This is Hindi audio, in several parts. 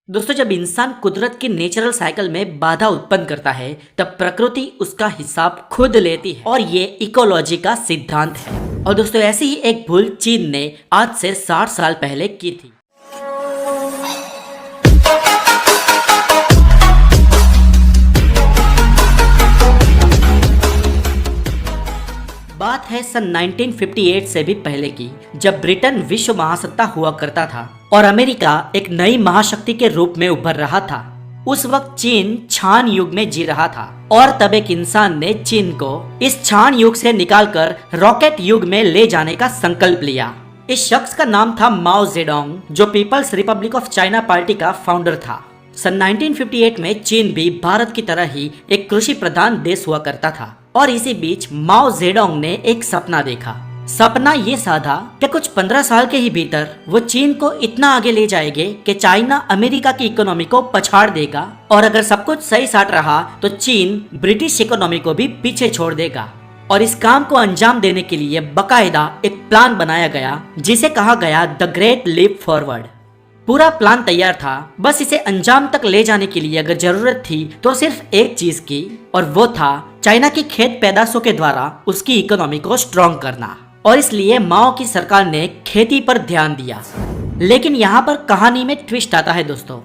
दोस्तों, जब इंसान कुदरत की नेचुरल साइकिल में बाधा उत्पन्न करता है तब प्रकृति उसका हिसाब खुद लेती है और ये इकोलॉजी का सिद्धांत है। और दोस्तों, ऐसी ही एक भूल चीन ने आज से 60 साल पहले की थी। बात है सन 1958 से भी पहले की, जब ब्रिटेन विश्व महासत्ता हुआ करता था और अमेरिका एक नई महाशक्ति के रूप में उभर रहा था। उस वक्त चीन छान युग में जी रहा था और तब एक इंसान ने चीन को इस छान युग से निकालकर रॉकेट युग में ले जाने का संकल्प लिया। इस शख्स का नाम था माओ जेडोंग, जो People's Republic of China party का फाउंडर था। सन 1958 में चीन भी भारत की तरह ही एक कृषि प्रधान देश हुआ करता था और इसी बीच माओ जेडोंग ने एक सपना देखा। सपना ये साधा कि कुछ 15 साल के ही भीतर वो चीन को इतना आगे ले जाएंगे कि चाइना अमेरिका की इकोनॉमी को पछाड़ देगा और अगर सब कुछ सही साट रहा तो चीन ब्रिटिश इकोनॉमी को भी पीछे छोड़ देगा। और इस काम को अंजाम देने के लिए बकायदा एक प्लान बनाया गया जिसे कहा गया द ग्रेट लीप फॉरवर्ड। पूरा प्लान तैयार था, बस इसे अंजाम तक ले जाने के लिए अगर जरूरत थी तो सिर्फ एक चीज की, और वो था चाइना की खेत पैदाशों के द्वारा उसकी इकोनॉमी को स्ट्रॉन्ग करना। और इसलिए माओ की सरकार ने खेती पर ध्यान दिया। लेकिन यहाँ पर कहानी में ट्विस्ट आता है दोस्तों।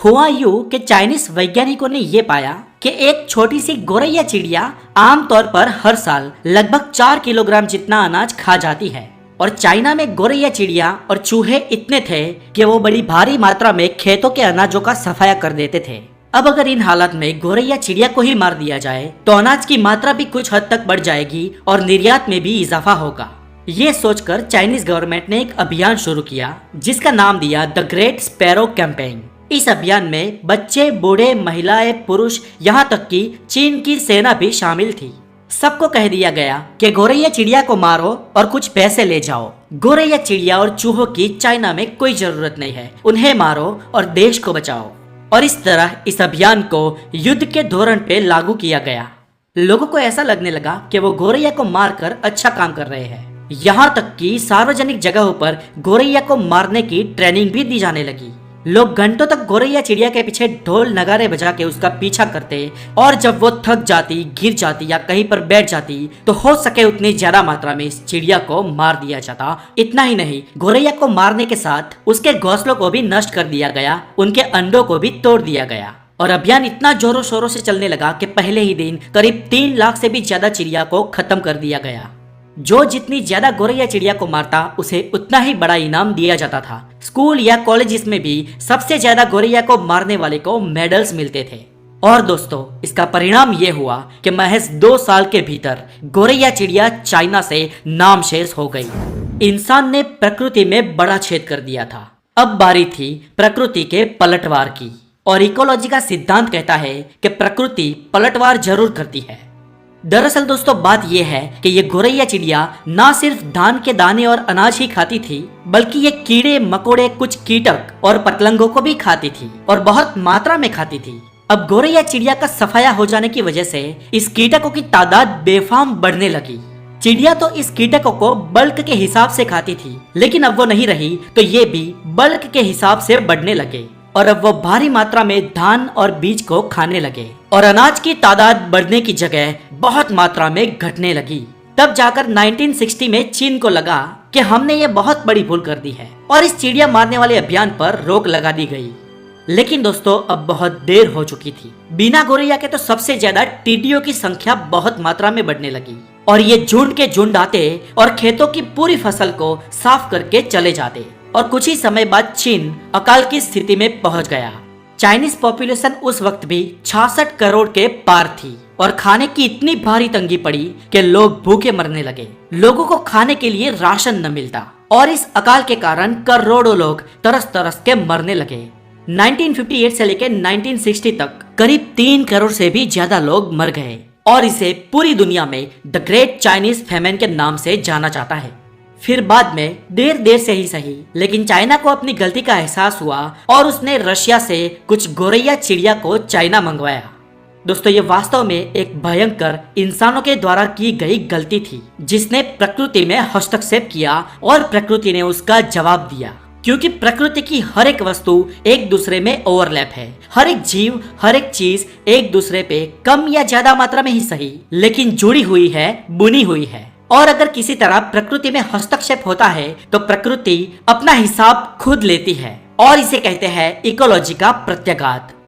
हुआ यूं कि चाइनीज वैज्ञानिकों ने ये पाया कि एक छोटी सी गोरैया चिड़िया आमतौर पर हर साल लगभग 4 किलोग्राम जितना अनाज खा जाती है और चाइना में गोरैया चिड़िया और चूहे इतने थे कि वो बड़ी भारी मात्रा में खेतों के अनाजों का सफाया कर देते थे। अब अगर इन हालात में गोरैया चिड़िया को ही मार दिया जाए तो अनाज की मात्रा भी कुछ हद तक बढ़ जाएगी और निर्यात में भी इजाफा होगा। ये सोचकर चाइनीज गवर्नमेंट ने एक अभियान शुरू किया जिसका नाम दिया द ग्रेट स्पैरो कैंपेन। इस अभियान में बच्चे, बूढ़े, महिलाएं, पुरुष, यहाँ तक कि चीन की सेना भी शामिल थी। सबको कह दिया गया कि गोरैया चिड़िया को मारो और कुछ पैसे ले जाओ। गोरैया चिड़िया और चूहों की चाइना में कोई जरूरत नहीं है, उन्हें मारो और देश को बचाओ। और इस तरह इस अभियान को युद्ध के धोरण पे लागू किया गया। लोगों को ऐसा लगने लगा कि वो गोरैया को मारकर अच्छा काम कर रहे हैं। यहाँ तक कि सार्वजनिक जगहों पर गोरैया को मारने की ट्रेनिंग भी दी जाने लगी। लोग घंटों तक गोरैया चिड़िया के पीछे ढोल नगारे बजा के उसका पीछा करते और जब वो थक जाती, गिर जाती या कहीं पर बैठ जाती तो हो सके उतनी ज्यादा मात्रा में इस चिड़िया को मार दिया जाता। इतना ही नहीं, गोरैया को मारने के साथ उसके घोंसलों को भी नष्ट कर दिया गया, उनके अंडों को भी तोड़ दिया गया। और अभियान इतना जोरों शोरों से चलने लगा कि पहले ही दिन करीब 3 लाख से भी ज्यादा चिड़िया को खत्म कर दिया गया। जो जितनी ज्यादा गोरैया चिड़िया को मारता उसे उतना ही बड़ा इनाम दिया जाता था। स्कूल या कॉलेजेस में भी सबसे ज्यादा गोरैया को मारने वाले को मेडल्स मिलते थे। और दोस्तों, इसका परिणाम ये हुआ कि महज 2 साल के भीतर गोरैया चिड़िया चाइना से नामशेष हो गई। इंसान ने प्रकृति में बड़ा छेद कर दिया था। अब बारी थी प्रकृति के पलटवार की। और इकोलॉजी का सिद्धांत कहता है कि प्रकृति पलटवार जरूर करती है। दरअसल दोस्तों, बात यह है कि ये गोरैया चिड़िया ना सिर्फ धान के दाने और अनाज ही खाती थी, बल्कि ये कीड़े मकोड़े, कुछ कीटक और पतंगों को भी खाती थी और बहुत मात्रा में खाती थी। अब गोरैया चिड़िया का सफाया हो जाने की वजह से इस कीटकों की तादाद बेफाम बढ़ने लगी। चिड़िया तो इस कीटकों को बल्क के हिसाब से खाती थी, लेकिन अब वो नहीं रही तो ये भी बल्क के हिसाब से बढ़ने लगे और अब वो भारी मात्रा में धान और बीज को खाने लगे और अनाज की तादाद बढ़ने की जगह बहुत मात्रा में घटने लगी। तब जाकर 1960 में चीन को लगा कि हमने ये बहुत बड़ी भूल कर दी है और इस चिड़िया मारने वाले अभियान पर रोक लगा दी गई। लेकिन दोस्तों, अब बहुत देर हो चुकी थी। बिना गोरैया के तो सबसे ज्यादा टीडियों की संख्या बहुत मात्रा में बढ़ने लगी और ये झुंड के झुंड आते और खेतों की पूरी फसल को साफ करके चले जाते और कुछ ही समय बाद चीन अकाल की स्थिति में पहुंच गया। चाइनीज पॉपुलेशन उस वक्त भी 66 करोड़ के पार थी और खाने की इतनी भारी तंगी पड़ी कि लोग भूखे मरने लगे। लोगों को खाने के लिए राशन न मिलता और इस अकाल के कारण करोड़ों लोग तरस तरस के मरने लगे। 1958 से लेकर 1960 तक करीब 3 करोड़ से भी ज्यादा लोग मर गए और इसे पूरी दुनिया में द ग्रेट चाइनीज फैमिन के नाम से जाना जाता है। फिर बाद में देर से ही सही, लेकिन चाइना को अपनी गलती का एहसास हुआ और उसने रशिया से कुछ गोरैया चिड़िया को चाइना मंगवाया। दोस्तों, ये वास्तव में एक भयंकर इंसानों के द्वारा की गई गलती थी जिसने प्रकृति में हस्तक्षेप किया और प्रकृति ने उसका जवाब दिया। क्योंकि प्रकृति की हर एक वस्तु एक दूसरे में ओवरलैप है। हर एक जीव, हर एक चीज एक दूसरे पे कम या ज्यादा मात्रा में ही सही, लेकिन जुड़ी हुई है, बुनी हुई है। और अगर किसी तरह प्रकृति में हस्तक्षेप होता है तो प्रकृति अपना हिसाब खुद लेती है और इसे कहते हैं इकोलॉजी का प्रत्याघात।